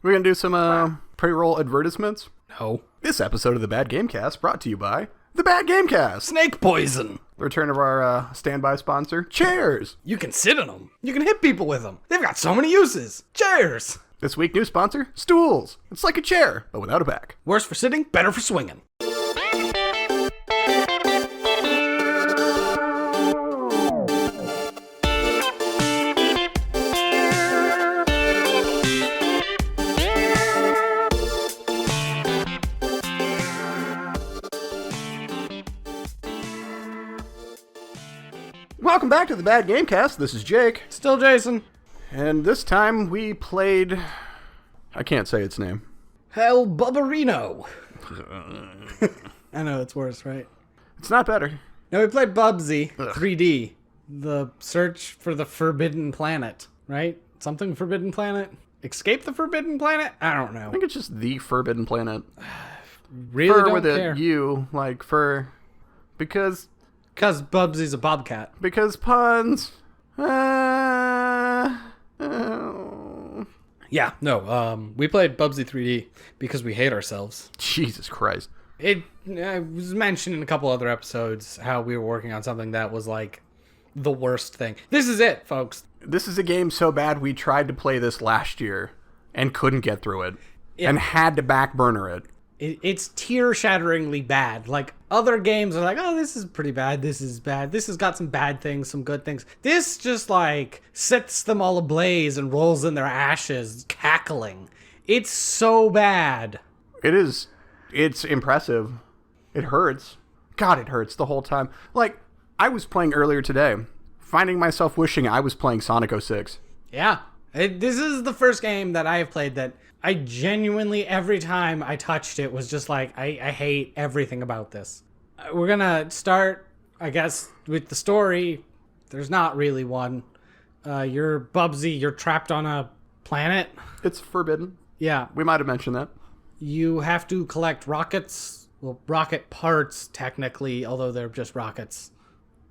We're going to do some pre-roll advertisements. No. This episode of the Bad Gamecast brought to you by the Bad Gamecast. Snake poison. The return of our standby sponsor, chairs. You can sit in them. You can hit people with them. They've got so many uses. Chairs. This week, new sponsor, stools. It's like a chair, but without a back. Worse for sitting, better for swinging. Welcome back to the Bad Gamecast. This is Jake. Still Jason. And this time we played... I can't say its name. Hell Bubberino. I know, it's worse, right? It's not better. No, we played Bubsy 3D. The search for the Forbidden Planet, right? Something Forbidden Planet? Escape the Forbidden Planet? I don't know. I think it's just the Forbidden Planet. Really fur don't with care. a U, like fur. Because Bubsy's a bobcat. puns. Yeah, no, we played Bubsy 3D because we hate ourselves. Jesus Christ. It was mentioned in a couple other episodes how we were working on something that was like the worst thing. This is it, folks. This is a game so bad we tried to play this last year and couldn't get through it. Yeah. And had to back burner it. It's tear-shatteringly bad. Like, other games are like, oh, this is pretty bad, this is bad, this has got some bad things, some good things. This just, like, sets them all ablaze and rolls in their ashes, cackling. It's so bad. It is. It's impressive. It hurts. God, it hurts the whole time. Like, I was playing earlier today, finding myself wishing I was playing Sonic 06. Yeah. This is the first game that I have played that I genuinely, every time I touched it, was just like, I hate everything about this. We're gonna start, I guess, with the story. There's not really one. You're Bubsy, you're trapped on a planet. It's forbidden. Yeah. We might have mentioned that. You have to collect rockets. Well, rocket parts, technically, although they're just rockets.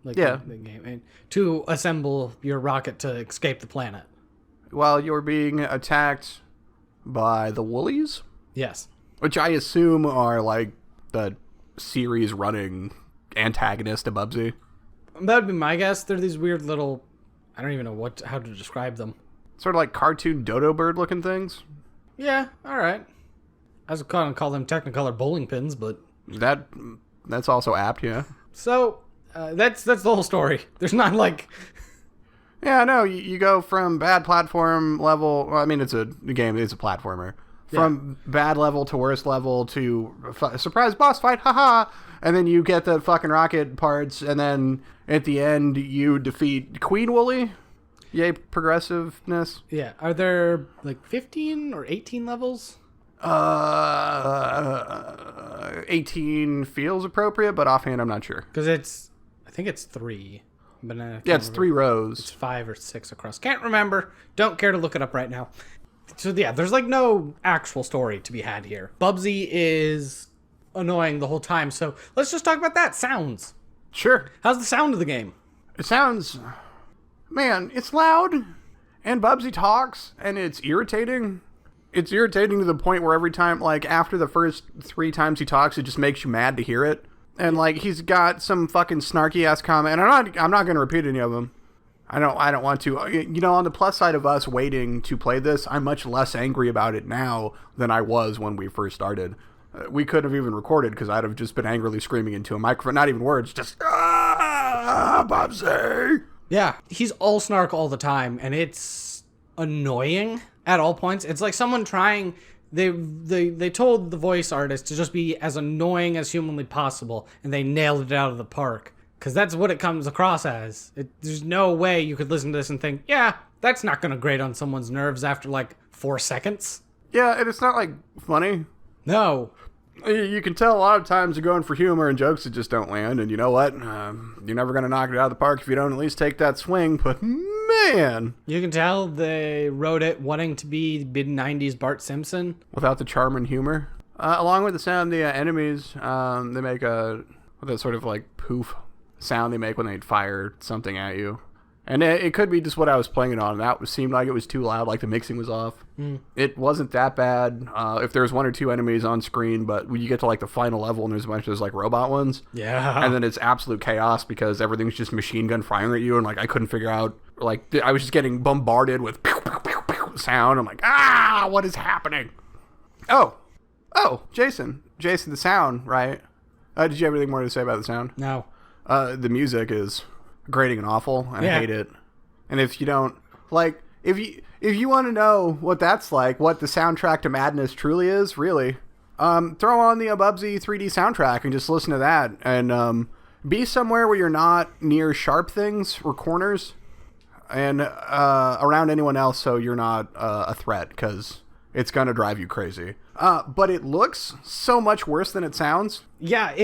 Like yeah. The game. And to assemble your rocket to escape the planet. While you're being attacked by the Woolies? Yes. Which I assume are like the series running antagonist of Bubsy. That would be my guess. They're these weird little, I don't even know how to describe them. Sort of like cartoon dodo bird looking things. Yeah, alright. I was going to call them Technicolor bowling pins, but... That's also apt, yeah. So, that's the whole story. There's not like... Yeah, no, you go from bad platform level... Well, I mean, it's a game, it's a platformer. From bad level to worst level to surprise boss fight, haha! And then you get the fucking rocket parts, and then at the end you defeat Queen Wooly. Yay, progressiveness. Yeah, are there like 15 or 18 levels? 18 feels appropriate, but offhand I'm not sure. Because I think it's 3. But it's 3 rows. It's 5 or 6 across. Can't remember. Don't care to look it up right now. So yeah, there's like no actual story to be had here. Bubsy is annoying the whole time, so let's just talk about that. Sounds. Sure. How's the sound of the game? It sounds... Man, it's loud, and Bubsy talks, and it's irritating. It's irritating to the point where every time, like, after the first 3 times he talks, it just makes you mad to hear it. And, like, he's got some fucking snarky-ass comment, and I'm not going to repeat any of them. I don't want to. You know, on the plus side of us waiting to play this, I'm much less angry about it now than I was when we first started. We couldn't have even recorded because I'd have just been angrily screaming into a microphone. Not even words, just, Bubsy! Yeah, he's all snark all the time, and it's annoying at all points. It's like someone trying... They told the voice artist to just be as annoying as humanly possible, and they nailed it out of the park. Because that's what it comes across as. There's no way you could listen to this and think, yeah, that's not going to grate on someone's nerves after like 4 seconds. Yeah, and it's not like funny. No. You can tell a lot of times you're going for humor and jokes that just don't land, and you know what? You're never going to knock it out of the park if you don't at least take that swing, but man! You can tell they wrote it wanting to be mid-90s Bart Simpson. Without the charm and humor. Along with the sound, the enemies, they make that sort of like poof sound they make when they fire something at you. And it could be just what I was playing it on. That seemed like it was too loud, like the mixing was off. It wasn't that bad. If there's one or two enemies on screen, but when you get to like the final level and there's a bunch of those like robot ones, and then it's absolute chaos because everything's just machine gun firing at you, and like I couldn't figure out, like I was just getting bombarded with pew, pew, pew, pew sound. I'm like, what is happening? Oh, Jason, the sound, right? Did you have anything more to say about the sound? No. The music is grating and awful, and I hate it. And if you don't like, if you want to know what that's like, what the soundtrack to madness truly is, really, throw on the Bubsy 3D soundtrack and just listen to that, and be somewhere where you're not near sharp things or corners, and around anyone else, so you're not a threat, because it's gonna drive you crazy. But it looks so much worse than it sounds. Yeah,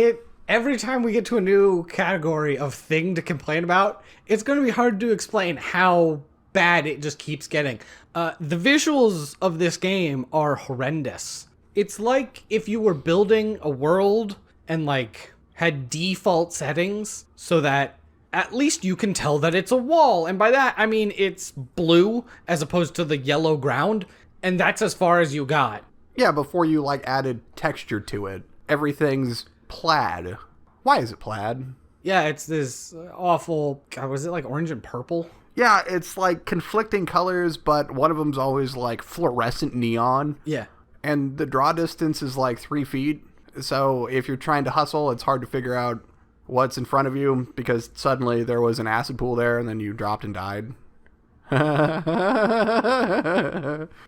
every time we get to a new category of thing to complain about, it's going to be hard to explain how bad it just keeps getting. The visuals of this game are horrendous. It's like if you were building a world and like had default settings so that at least you can tell that it's a wall. And by that, I mean it's blue as opposed to the yellow ground. And that's as far as you got. Yeah, before you like added texture to it. Everything's plaid. Why is it plaid? Yeah, it's this awful... God, was it like orange and purple? Yeah, it's like conflicting colors, but one of them's always like fluorescent neon. Yeah. And the draw distance is like 3 feet. So if you're trying to hustle, it's hard to figure out what's in front of you because suddenly there was an acid pool there and then you dropped and died.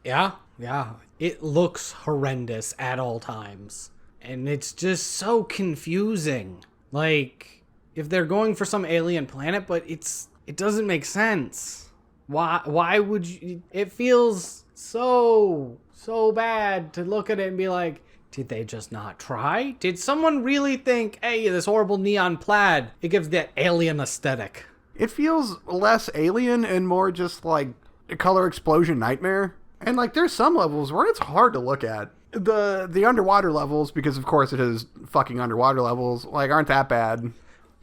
Yeah. It looks horrendous at all times. And it's just so confusing. Like, if they're going for some alien planet, but it doesn't make sense. Why would you... It feels so bad to look at it and be like, did they just not try? Did someone really think, hey, this horrible neon plaid, it gives that alien aesthetic? It feels less alien and more just like a color explosion nightmare. And like there's some levels where it's hard to look at. The underwater levels, because of course it is fucking underwater levels, like aren't that bad.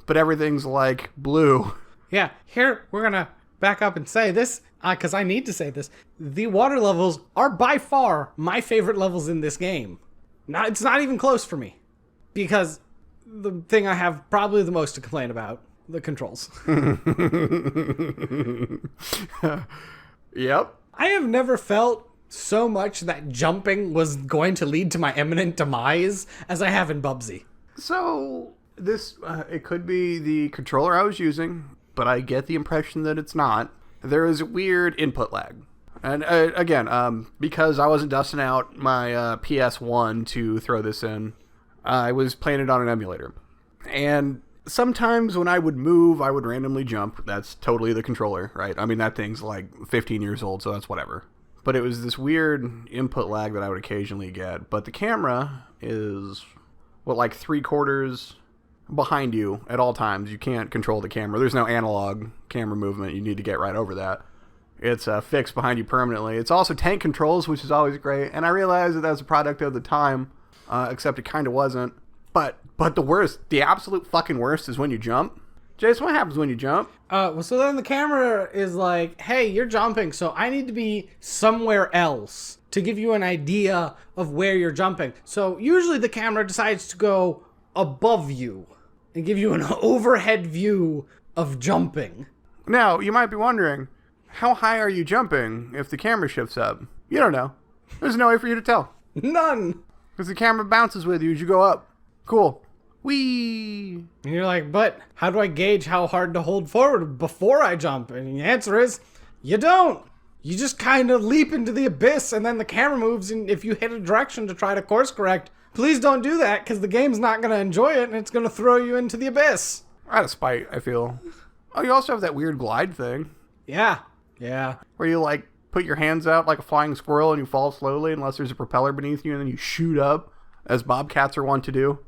But everything's like blue. Yeah, here we're gonna back up and say this, because I need to say this. The water levels are by far my favorite levels in this game. It's not even close for me. Because the thing I have probably the most to complain about, the controls. Yep. I have never felt so much that jumping was going to lead to my imminent demise as I have in Bubsy. So this, it could be the controller I was using, but I get the impression that it's not. There is weird input lag. And again, because I wasn't dusting out my PS1 to throw this in, I was playing it on an emulator. And sometimes when I would move, I would randomly jump. That's totally the controller, right? I mean, that thing's like 15 years old, so that's whatever. But it was this weird input lag that I would occasionally get. But the camera is, like 3/4 behind you at all times. You can't control the camera. There's no analog camera movement. You need to get right over that. It's fixed behind you permanently. It's also tank controls, which is always great. And I realized that was a product of the time, except it kind of wasn't. But the worst, the absolute fucking worst is when you jump. Jason, what happens when you jump? So then the camera is like, hey, you're jumping, so I need to be somewhere else to give you an idea of where you're jumping. So usually the camera decides to go above you and give you an overhead view of jumping. Now, you might be wondering, how high are you jumping if the camera shifts up? You don't know. There's no way for you to tell. None. Because the camera bounces with you as you go up. Cool. Whee! And you're like, but how do I gauge how hard to hold forward before I jump? And the answer is, you don't. You just kind of leap into the abyss and then the camera moves, and if you hit a direction to try to course correct, please don't do that because the game's not going to enjoy it and it's going to throw you into the abyss. Out of spite, I feel. Oh, you also have that weird glide thing. Yeah. Where you like put your hands out like a flying squirrel and you fall slowly unless there's a propeller beneath you and then you shoot up, as bobcats are wont to do.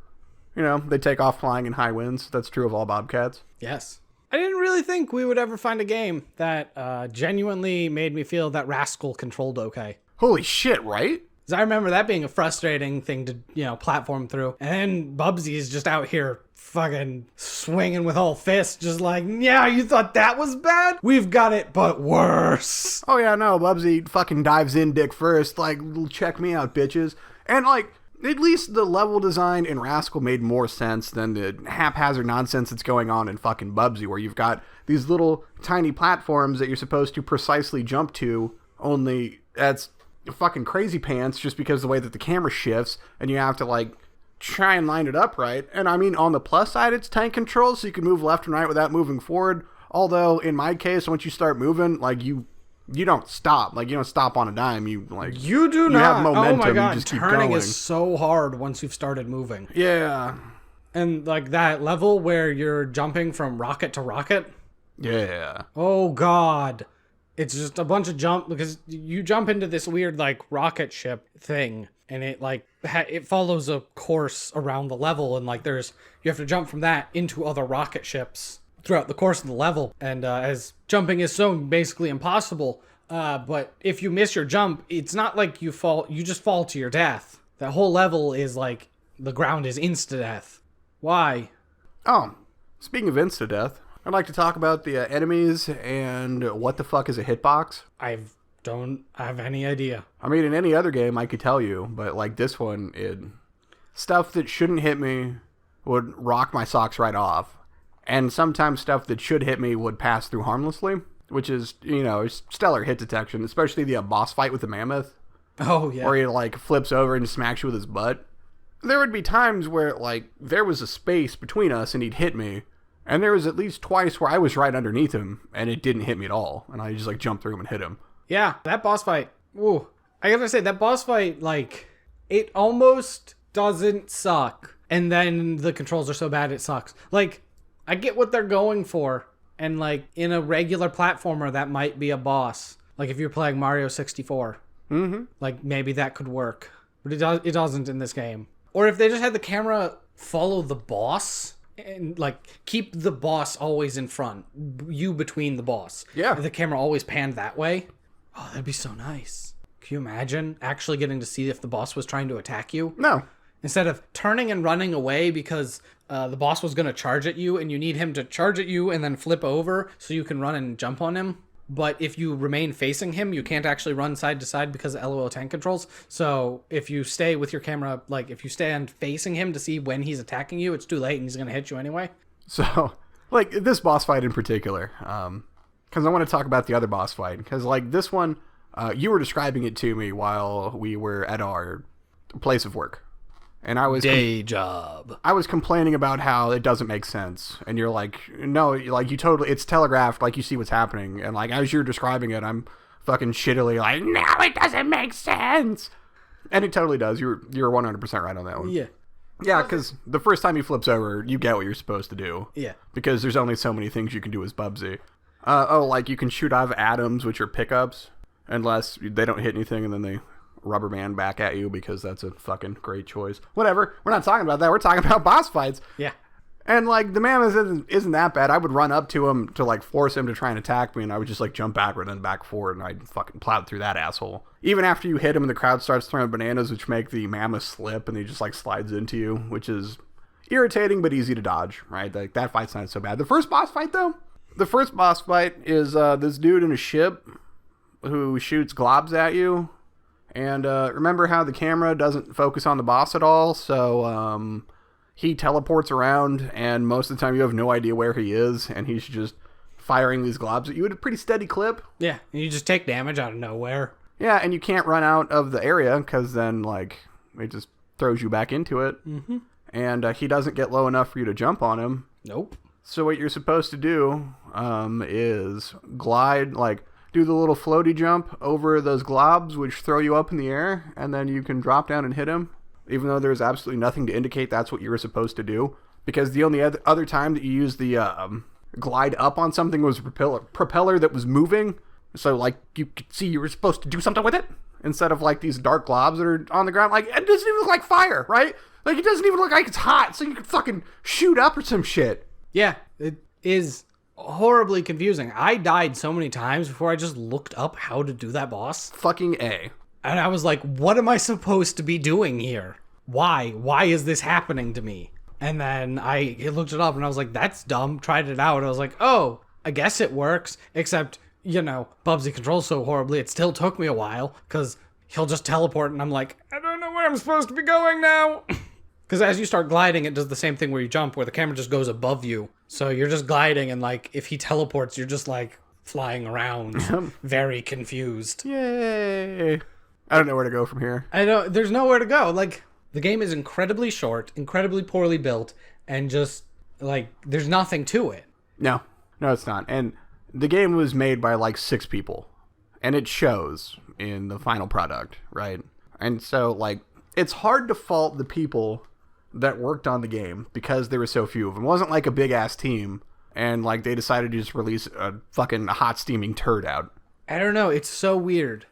You know, they take off flying in high winds. That's true of all bobcats. Yes. I didn't really think we would ever find a game that genuinely made me feel that Rascal controlled okay. Holy shit, right? Because I remember that being a frustrating thing to, platform through. And then Bubsy is just out here fucking swinging with all fists, just like, yeah, you thought that was bad? We've got it, but worse. Oh yeah, no, Bubsy fucking dives in dick first, like, check me out, bitches. And like, at least the level design in Rascal made more sense than the haphazard nonsense that's going on in fucking Bubsy, where you've got these little tiny platforms that you're supposed to precisely jump to, only that's fucking crazy pants just because of the way that the camera shifts, and you have to like try and line it up right. And I mean, on the plus side, it's tank control, so you can move left and right without moving forward. Although in my case, once you start moving, like you don't stop. Like you don't stop on a dime. You like you do not have momentum. Oh my god, you just keep turning going. is so hard once you've started moving. Yeah. And like that level where you're jumping from rocket to rocket. Yeah. Oh god. It's just a bunch of jump, because you jump into this weird like rocket ship thing, and it like it follows a course around the level, and like you have to jump from that into other rocket ships throughout the course of the level. And as jumping is so basically impossible, but if you miss your jump, it's not like you just fall to your death. That whole level is like the ground is insta-death. Why? Oh, speaking of insta-death, I'd like to talk about the enemies and what the fuck is a hitbox. I don't have any idea. I mean, in any other game, I could tell you, but like this one, stuff that shouldn't hit me would rock my socks right off. And sometimes stuff that should hit me would pass through harmlessly, which is, stellar hit detection, especially the boss fight with the mammoth. Oh, yeah. Where he, like, flips over and smacks you with his butt. There would be times where, like, there was a space between us and he'd hit me. And there was at least twice where I was right underneath him and it didn't hit me at all. And I just, like, jumped through him and hit him. Yeah, that boss fight. Ooh. I gotta say, that boss fight, like, it almost doesn't suck. And then the controls are so bad it sucks. Like, I get what they're going for. And, like, in a regular platformer, that might be a boss. Like, if you're playing Mario 64. Mm-hmm. Like, maybe that could work. But it doesn't in this game. Or if they just had the camera follow the boss and, like, keep the boss always in front. You between the boss. Yeah. And the camera always panned that way. Oh, that'd be so nice. Can you imagine actually getting to see if the boss was trying to attack you? No. Instead of turning and running away because the boss was going to charge at you and you need him to charge at you and then flip over so you can run and jump on him. But if you remain facing him, you can't actually run side to side because of LOL tank controls. So if you stay with your camera, like if you stand facing him to see when he's attacking you, it's too late and he's going to hit you anyway. So, like, this boss fight in particular, because I want to talk about the other boss fight. Because, like, this one, you were describing it to me while we were at our place of work. And I was day job. I was complaining about how it doesn't make sense, and you're like, no, like you totally, it's telegraphed, like you see what's happening, and like as you're describing it, I'm fucking shittily like, no, it doesn't make sense, and it totally does. You're 100% right on that one. Yeah, because the first time he flips over, you get what you're supposed to do. Yeah, because there's only so many things you can do as Bubsy. Like you can shoot out of atoms, which are pickups, unless they don't hit anything, and then they rubber band back at you because that's a fucking great choice. Whatever. We're not talking about that. We're talking about boss fights. Yeah. And like the mammoth isn't that bad. I would run up to him to like force him to try and attack me, and I would just like jump backward and back forward, and I'd fucking plowed through that asshole. Even after you hit him and the crowd starts throwing bananas, which make the mammoth slip, and he just like slides into you, which is irritating but easy to dodge, right? Like that fight's not so bad. The first boss fight though? The first boss fight is this dude in a ship who shoots globs at you. And remember how the camera doesn't focus on the boss at all, so he teleports around, and most of the time you have no idea where he is, and he's just firing these globs at you at a pretty steady clip. Yeah, and you just take damage out of nowhere. Yeah, and you can't run out of the area, because then, like, it just throws you back into it. Mm-hmm. And he doesn't get low enough for you to jump on him. Nope. So what you're supposed to do is glide, like, do the little floaty jump over those globs, which throw you up in the air, and then you can drop down and hit him, even though there's absolutely nothing to indicate that's what you were supposed to do. Because the only other time that you used the glide up on something was a propeller that was moving, so like you could see you were supposed to do something with it, instead of like these dark globs that are on the ground. Like, it doesn't even look like fire, right? Like, it doesn't even look like it's hot, so you could fucking shoot up or some shit. Yeah, it is horribly confusing. I died so many times before I just looked up how to do that boss. Fucking A. And I was like, what am I supposed to be doing here? Why? Why is this happening to me? And then I looked it up and I was like, that's dumb. Tried it out. I was like, oh, I guess it works. Except, Bubsy controls so horribly, it still took me a while because he'll just teleport and I'm like, I don't know where I'm supposed to be going now. Because as you start gliding, it does the same thing where you jump, where the camera just goes above you. So you're just gliding and like, if he teleports, you're just like flying around, very confused. Yay. I don't know where to go from here. I know, there's nowhere to go. Like, the game is incredibly short, incredibly poorly built, and just, like, there's nothing to it. No, it's not. And the game was made by like 6 people. And it shows in the final product, right? And so, like, it's hard to fault the people that worked on the game because there were so few of them. It wasn't like a big-ass team, and, like, they decided to just release a fucking hot steaming turd out. I don't know, it's so weird.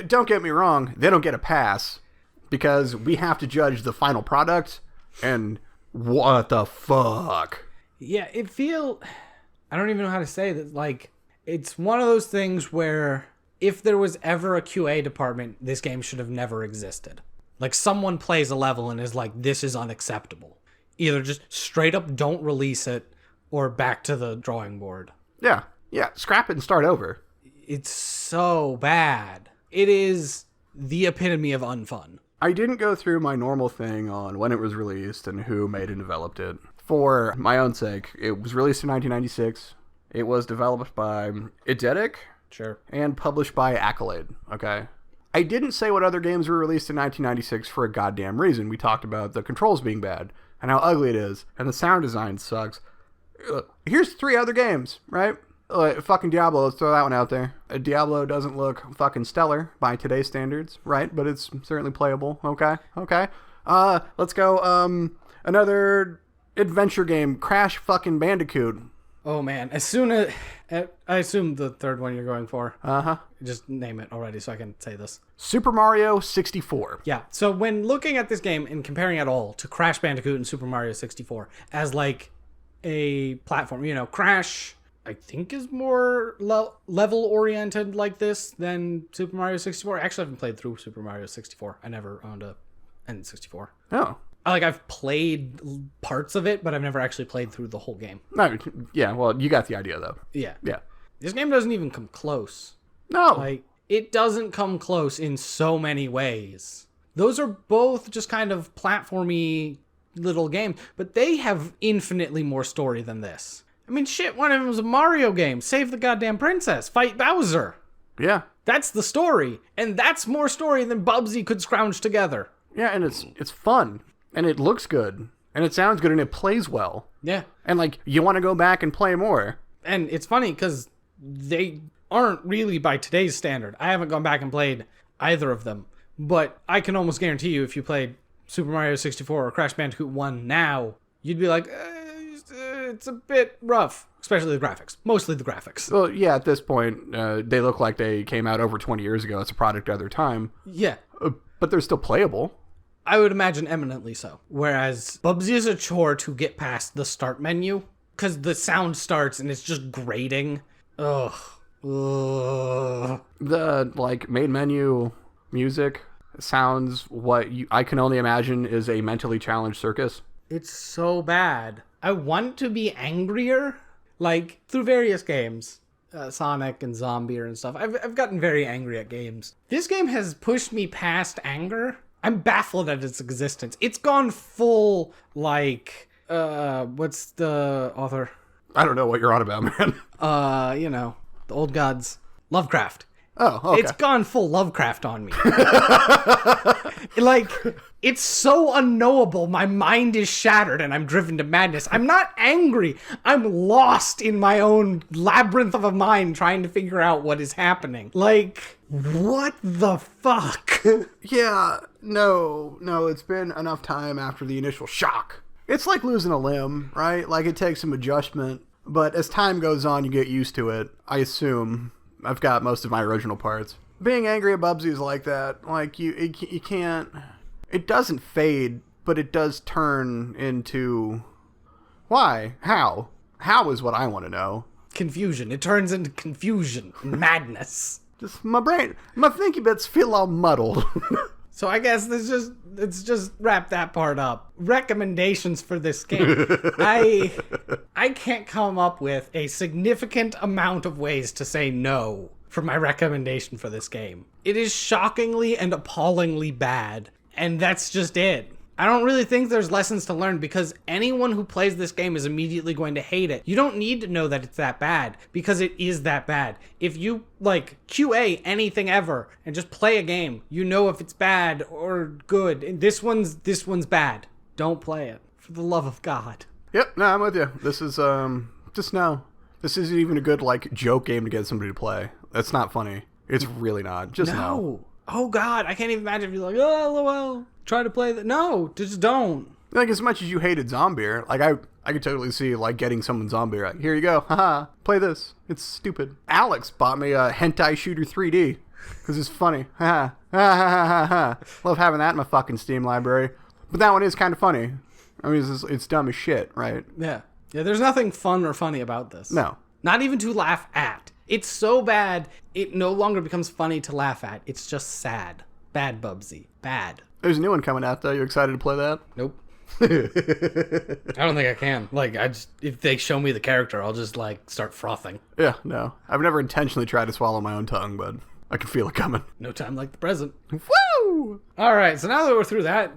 Don't get me wrong, they don't get a pass because we have to judge the final product, and what the fuck? Yeah, I don't even know how to say that. Like, it's one of those things where if there was ever a QA department, this game should have never existed. Like, someone plays a level and is like, this is unacceptable. Either just straight up don't release it, or back to the drawing board. Yeah, scrap it and start over. It's so bad. It is the epitome of unfun. I didn't go through my normal thing on when it was released and who made and developed it. For my own sake, it was released in 1996. It was developed by Eidetic. Sure. And published by Accolade, okay? I didn't say what other games were released in 1996 for a goddamn reason. We talked about the controls being bad, and how ugly it is, and the sound design sucks. Here's 3 other games, right? Fucking Diablo, let's throw that one out there. Diablo doesn't look fucking stellar by today's standards, right? But it's certainly playable, okay? Let's go, another adventure game, Crash fucking Bandicoot. Oh man, as soon as... I assume the third one you're going for. Uh-huh. Just name it already so I can say this. Super Mario 64. Yeah, so when looking at this game and comparing it all to Crash Bandicoot and Super Mario 64 as like a platform, Crash, I think, is more level-oriented like this than Super Mario 64. Actually, I haven't played through Super Mario 64. I never owned a N64. Oh. I've played parts of it, but I've never actually played through the whole game. No, yeah, well, you got the idea, though. Yeah. Yeah. This game doesn't even come close. No. Like, it doesn't come close in so many ways. Those are both just kind of platformy little games, but they have infinitely more story than this. I mean, shit, one of them was a Mario game. Save the goddamn princess. Fight Bowser. Yeah. That's the story. And that's more story than Bubsy could scrounge together. Yeah, and it's fun. And it looks good. And it sounds good, and it plays well. Yeah. And, like, you want to go back and play more. And it's funny, because they aren't really by today's standard. I haven't gone back and played either of them. But I can almost guarantee you, if you played Super Mario 64 or Crash Bandicoot 1 now, you'd be like, it's a bit rough. Especially the graphics. Mostly the graphics. Well, yeah, at this point, they look like they came out over 20 years ago. It's a product of their time. Yeah. But they're still playable. I would imagine eminently so. Whereas Bubsy is a chore to get past the start menu, because the sound starts and it's just grating. Ugh. The, like, main menu music sounds I can only imagine is a mentally challenged circus. It's so bad. I want to be angrier, like, through various games. Sonic and Zombier and stuff. I've gotten very angry at games. This game has pushed me past anger. I'm baffled at its existence. It's gone full, like, what's the author? I don't know what you're on about, man. The old gods. Lovecraft. Oh, okay. It's gone full Lovecraft on me. Like, it's so unknowable. My mind is shattered and I'm driven to madness. I'm not angry. I'm lost in my own labyrinth of a mind trying to figure out what is happening. Like, what the fuck? Yeah, no, it's been enough time after the initial shock. It's like losing a limb, right? Like, it takes some adjustment, but as time goes on, you get used to it. I assume. I've got most of my original parts. Being angry at Bubsy is like that. Like, you can't... It doesn't fade, but it does turn into... Why? How? How is what I want to know. Confusion. It turns into confusion and madness. Just my brain, my thinky bits feel all muddled. So I guess let's just wrap that part up. Recommendations for this game. I can't come up with a significant amount of ways to say no for my recommendation for this game. It is shockingly and appallingly bad, and that's just it. I don't really think there's lessons to learn because anyone who plays this game is immediately going to hate it. You don't need to know that it's that bad because it is that bad. If you QA anything ever and just play a game, you know if it's bad or good. And this one's bad. Don't play it for the love of God. Yep, no, I'm with you. This is just no. This isn't even a good joke game to get somebody to play. That's not funny. It's really not. Just no. Oh God, I can't even imagine if you're like, oh, LOL, try to play that. No, just don't. As much as you hated Zombier, I could totally see getting someone Zombier. Here you go, haha, play this. It's stupid. Alex bought me a Hentai Shooter 3D because it's funny. Ha ha ha ha. Love having that in my fucking Steam library. But that one is kind of funny. I mean, it's dumb as shit, right? Yeah. There's nothing fun or funny about this. No. Not even to laugh at. It's so bad, it no longer becomes funny to laugh at. It's just sad. Bad, Bubsy. Bad. There's a new one coming out, though. You excited to play that? Nope. I don't think I can. If they show me the character, I'll just, start frothing. Yeah, no. I've never intentionally tried to swallow my own tongue, but I can feel it coming. No time like the present. Woo! All right, so now that we're through that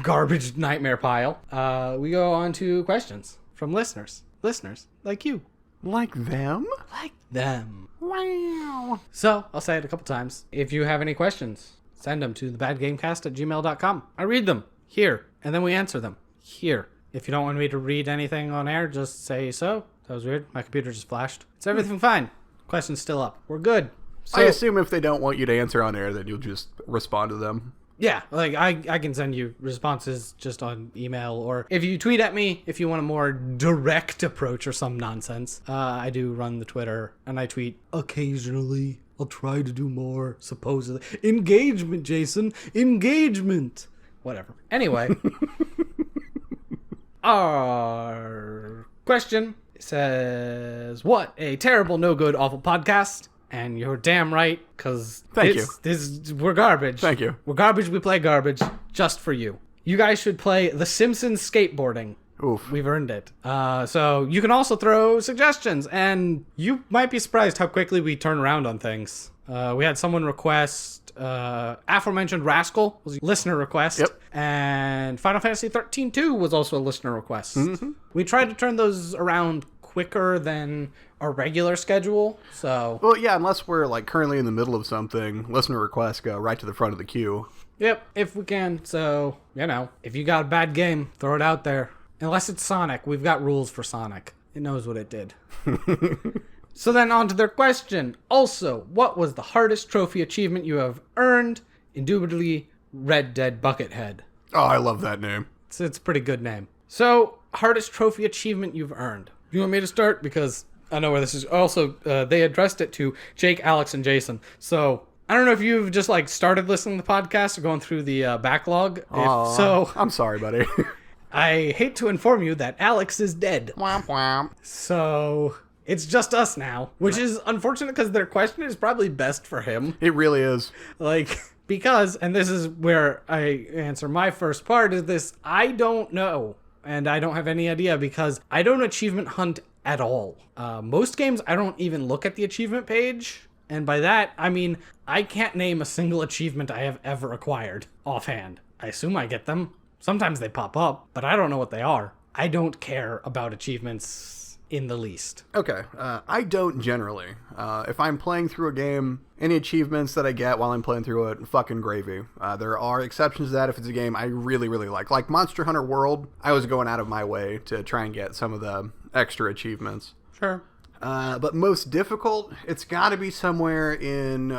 garbage nightmare pile, we go on to questions from listeners. Listeners like you. Like them? Like them. Wow. So, I'll say it a couple times. If you have any questions, send them to thebadgamecast@gmail.com. I read them here, and then we answer them here. If you don't want me to read anything on air, just say so. That was weird. My computer just flashed. It's everything fine. Question's still up. We're good. So, I assume if they don't want you to answer on air, then you'll just respond to them. Yeah, I can send you responses just on email, or if you tweet at me, if you want a more direct approach or some nonsense. I do run the Twitter, and I tweet occasionally. I'll try to do more, supposedly. Engagement, Jason. Engagement. Whatever. Anyway. Our question says, what a terrible, no good, awful podcast. And you're damn right, because we're garbage. Thank you. We're garbage, we play garbage, just for you. You guys should play The Simpsons Skateboarding. Oof. We've earned it. So you can also throw suggestions, and you might be surprised how quickly we turn around on things. We had someone request, aforementioned Rascal was a listener request. Yep. And Final Fantasy 13-2 was also a listener request. Mm-hmm. We tried to turn those around quicker than our regular schedule, so... Well, yeah, unless we're, currently in the middle of something, listener requests go right to the front of the queue. Yep, if we can. So, if you got a bad game, throw it out there. Unless it's Sonic. We've got rules for Sonic. It knows what it did. So then on to their question. Also, what was the hardest trophy achievement you have earned? Indubitably, Red Dead Buckethead. Oh, I love that name. It's a pretty good name. So, hardest trophy achievement you've earned. You want me to start? Because I know where this is. Also, they addressed it to Jake, Alex, and Jason. So, I don't know if you've just started listening to the podcast or going through the backlog. If so, I'm sorry, buddy. I hate to inform you that Alex is dead. Womp womp. So, it's just us now, which is unfortunate because their question is probably best for him. It really is. Because, and this is where I answer my first part, is this, I don't know. And I don't have any idea because I don't achievement hunt at all. Most games, I don't even look at the achievement page. And by that, I mean, I can't name a single achievement I have ever acquired offhand. I assume I get them. Sometimes they pop up, but I don't know what they are. I don't care about achievements in the least. Okay, I don't generally. If I'm playing through a game, any achievements that I get while I'm playing through it, fucking gravy. There are exceptions to that if it's a game I really, really like. Like Monster Hunter World, I was going out of my way to try and get some of the extra achievements. Sure. But most difficult, it's got to be somewhere in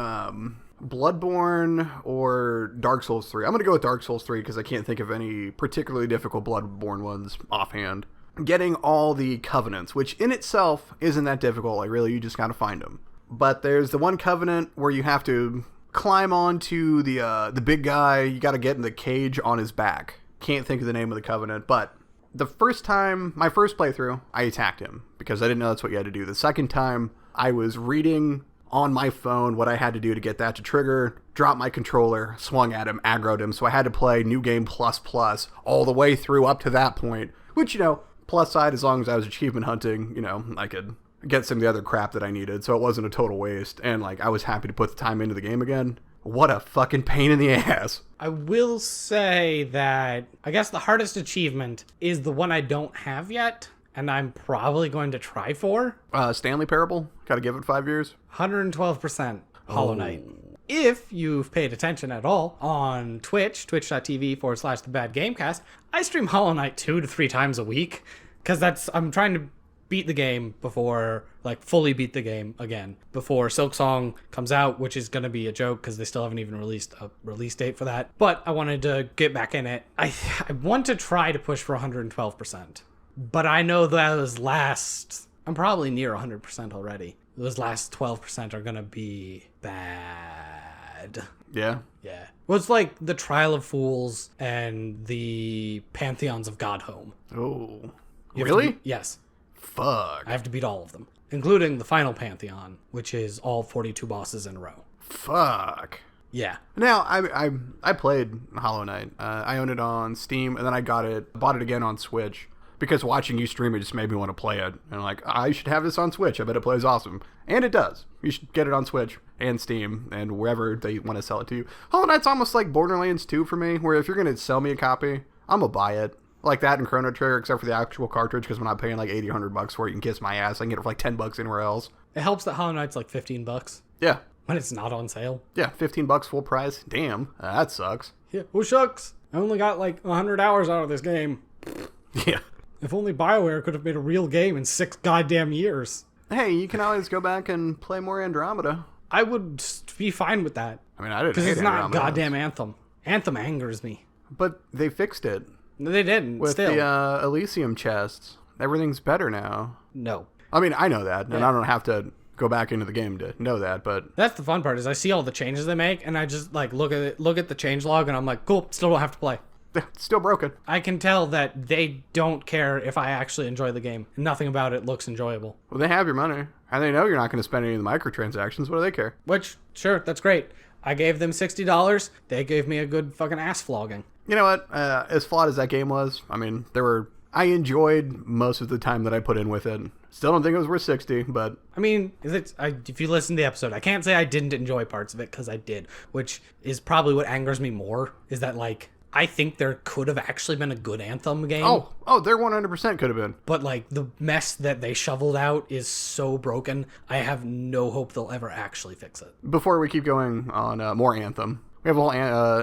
Bloodborne or Dark Souls 3. I'm going to go with Dark Souls 3 because I can't think of any particularly difficult Bloodborne ones offhand. Getting all the covenants, which in itself isn't that difficult. Really, you just got to find them. But there's the one covenant where you have to climb onto the big guy. You got to get in the cage on his back. Can't think of the name of the covenant, but the first time, my first playthrough, I attacked him because I didn't know that's what you had to do. The second time, I was reading on my phone what I had to do to get that to trigger, dropped my controller, swung at him, aggroed him, so I had to play New Game Plus Plus all the way through up to that point, which, you know, plus side, as long as I was achievement hunting, you know, I could get some of the other crap that I needed, so it wasn't a total waste, and, like, I was happy to put the time into the game again. What a fucking pain in the ass. I will say that I guess the hardest achievement is the one I don't have yet, and I'm probably going to try for. Stanley Parable, gotta give it 5 years. 112% Hollow Knight. If you've paid attention at all on Twitch, twitch.tv/thebadgamecast, I stream Hollow Knight 2 to 3 times a week, because I'm trying to beat the game before, like, fully beat the game again before Silksong comes out, which is going to be a joke because they still haven't even released a release date for that. But I wanted to get back in it. I want to try to push for 112%, but I know those last, I'm probably near 100% already. Those last 12% are going to be bad. Yeah. Yeah. Well, it's like the Trial of Fools and the Pantheons of Godhome. Oh. Really? Yes. Fuck. I have to beat all of them, including the final Pantheon, which is all 42 bosses in a row. Fuck. Yeah. Now, I played Hollow Knight. I own it on Steam, and then I bought it again on Switch, because watching you stream it just made me want to play it. And like, I should have this on Switch. I bet it plays awesome. And it does. You should get it on Switch and Steam and wherever they want to sell it to you. Hollow Knight's almost like Borderlands 2 for me, where if you're going to sell me a copy, I'm going to buy it. Like that and Chrono Trigger, except for the actual cartridge, because when I'm paying like $80, $100 for it, you can kiss my ass. I can get it for like $10 anywhere else. It helps that Hollow Knight's like $15. Yeah. When it's not on sale. Yeah, $15 full price. Damn, that sucks. Yeah. Oh, shucks. I only got like 100 hours out of this game. Yeah. If only BioWare could have made a real game in 6 goddamn years. Hey, you can always go back and play more Andromeda. I would be fine with that. I mean, I didn't hate Because it's not Andromeda. goddamn Anthem. Anthem angers me. But they fixed it. No, they didn't. With Still. the Elysium chests. Everything's better now. No. I mean, I know that, and Yeah. I don't have to go back into the game to know that, but... That's the fun part, is I see all the changes they make, and I just like look at the changelog, and I'm like, cool, still don't have to play. It's still broken. I can tell that they don't care if I actually enjoy the game. Nothing about it looks enjoyable. Well, they have your money, and they know you're not going to spend any of the microtransactions. What do they care? Which, sure, that's great. I gave them $60. They gave me a good fucking ass flogging. You know what? As flawed as that game was, I mean, I enjoyed most of the time that I put in with it. Still don't think it was worth 60, but... I mean, if you listen to the episode, I can't say I didn't enjoy parts of it, because I did. Which is probably what angers me more, is that, like, I think there could have actually been a good Anthem game. Oh, there 100% could have been. But, like, the mess that they shoveled out is so broken, I have no hope they'll ever actually fix it. Before we keep going on more Anthem, we have a whole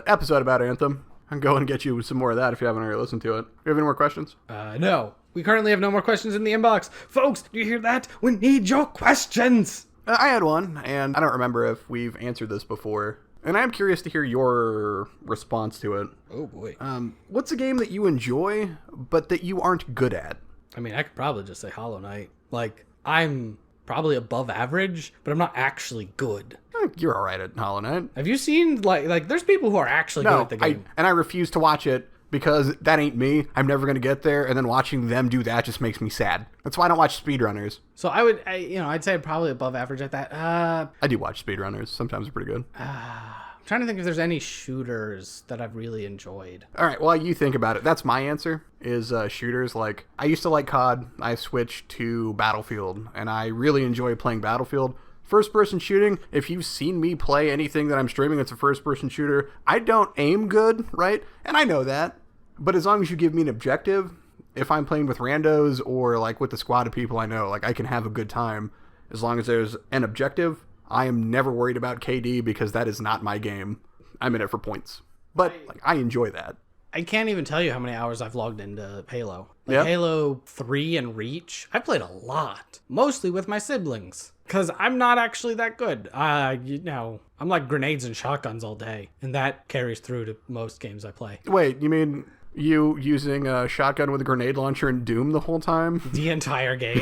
episode about Anthem. I can go and get you some more of that if you haven't already listened to it. Do you have any more questions? No. We currently have no more questions in the inbox. Folks, do you hear that? We need your questions! I had one, and I don't remember if we've answered this before. And I'm curious to hear your response to it. Oh, boy. What's a game that you enjoy, but that you aren't good at? I mean, I could probably just say Hollow Knight. Like, I'm probably above average, but I'm not actually good. You're alright at Hollow Knight. Have you seen, like there's people who are actually good at the game. I refuse to watch it because that ain't me. I'm never going to get there, and then watching them do that just makes me sad. That's why I don't watch speedrunners. So I'd say probably above average at that. I do watch speedrunners. Sometimes they're pretty good. I'm trying to think if there's any shooters that I've really enjoyed. All right, while you think about it, that's my answer, is shooters. Like, I used to like COD. I switched to Battlefield, and I really enjoy playing Battlefield. First-person shooting, if you've seen me play anything that I'm streaming that's a first-person shooter, I don't aim good, right? And I know that. But as long as you give me an objective, if I'm playing with randos or like with the squad of people I know, like I can have a good time. As long as there's an objective, I am never worried about KD because that is not my game. I'm in it for points. But like, I enjoy that. I can't even tell you how many hours I've logged into Halo. Like Yep. Halo 3 and Reach, I played a lot. Mostly with my siblings. Because I'm not actually that good. I'm like grenades and shotguns all day. And that carries through to most games I play. Wait, you mean you using a shotgun with a grenade launcher in Doom the whole time? The entire game.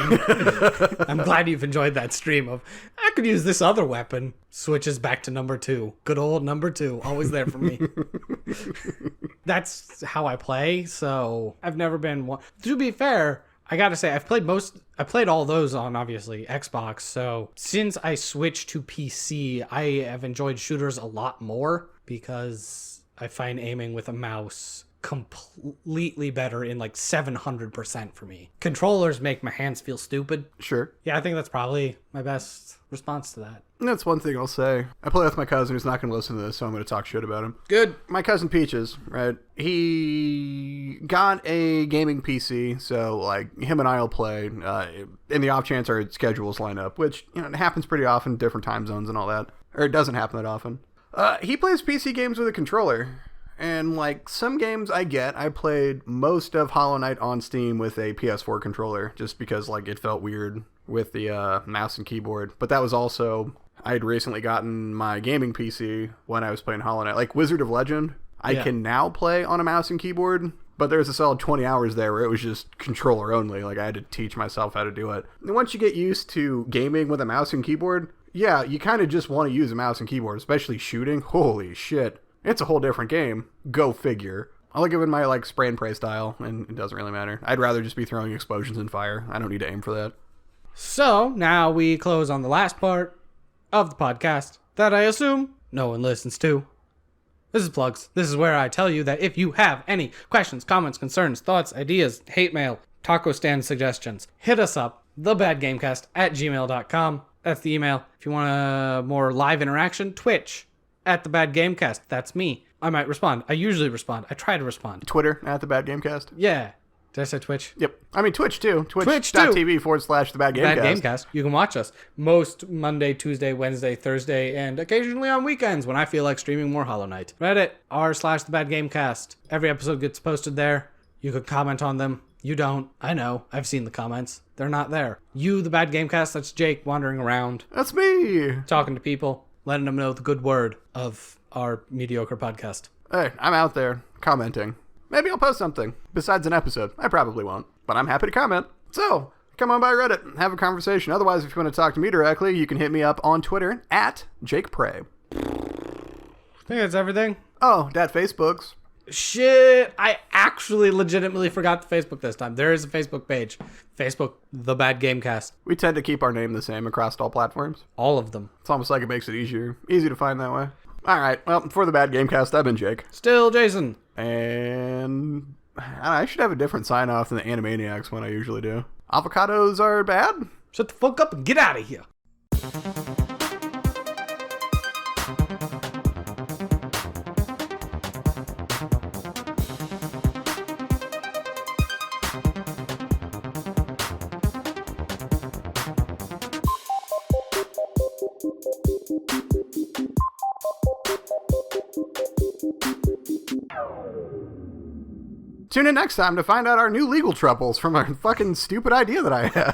I'm glad you've enjoyed that stream of, I could use this other weapon. Switches back to number 2. Good old number 2. Always there for me. That's how I play, so I've never been one. To be fair, I gotta say, I've played I played all those on, obviously, Xbox. So since I switched to PC, I have enjoyed shooters a lot more because I find aiming with a mouse completely better in like 700% for me. Controllers make my hands feel stupid. Sure. Yeah, I think that's probably my best response to that. And that's one thing I'll say. I play with my cousin who's not going to listen to this, so I'm going to talk shit about him. Good. My cousin Peaches, right? He got a gaming PC, so like him and I'll play. In the off chance our schedules line up, which it happens pretty often, different time zones and all that. Or it doesn't happen that often. He plays PC games with a controller. And like some games I played most of Hollow Knight on Steam with a PS4 controller just because like it felt weird with the mouse and keyboard. But that was also, I had recently gotten my gaming PC when I was playing Hollow Knight. Like Wizard of Legend, I can now play on a mouse and keyboard, but there's a solid 20 hours there where it was just controller only. Like I had to teach myself how to do it. And once you get used to gaming with a mouse and keyboard, yeah, you kind of just want to use a mouse and keyboard, especially shooting. Holy shit. It's a whole different game. Go figure. I'll give it my like spray and pray style, and it doesn't really matter. I'd rather just be throwing explosions and fire. I don't need to aim for that. So now we close on the last part of the podcast that I assume no one listens to. This is plugs. This is where I tell you that if you have any questions, comments, concerns, thoughts, ideas, hate mail, taco stand suggestions, hit us up, thebadgamecast@gmail.com. That's the email. If you want a more live interaction, Twitch @thebadgamecast. That's me. I might respond. I usually respond. I try to respond. Twitter @thebadgamecast. Yeah. Did I say Twitch? Yep. I mean Twitch too. Twitch.tv/thebadgamecast. Bad Gamecast. You can watch us most Monday, Tuesday, Wednesday, Thursday, and occasionally on weekends when I feel like streaming more Hollow Knight. Reddit r/thebadgamecast. Every episode gets posted there. You could comment on them. You don't. I know. I've seen the comments. They're not there. You, the Bad Gamecast, that's Jake wandering around. That's me. Talking to people. Letting them know the good word of our mediocre podcast. Hey, I'm out there commenting. Maybe I'll post something besides an episode. I probably won't, but I'm happy to comment. So, come on by Reddit and have a conversation. Otherwise, if you want to talk to me directly, you can hit me up on Twitter @JakePray. I think that's everything. Oh, that Facebook's. Shit, I actually legitimately forgot the Facebook this time. There is a Facebook page. Facebook, The Bad Gamecast. We tend to keep our name the same across all platforms. All of them. It's almost like it makes it easy to find that way. All right, well, for The Bad Gamecast, I've been Jake. Still Jason. And I should have a different sign-off than the Animaniacs one I usually do. Avocados are bad? Shut the fuck up and get out of here. Tune in next time to find out our new legal troubles from our fucking stupid idea that I had.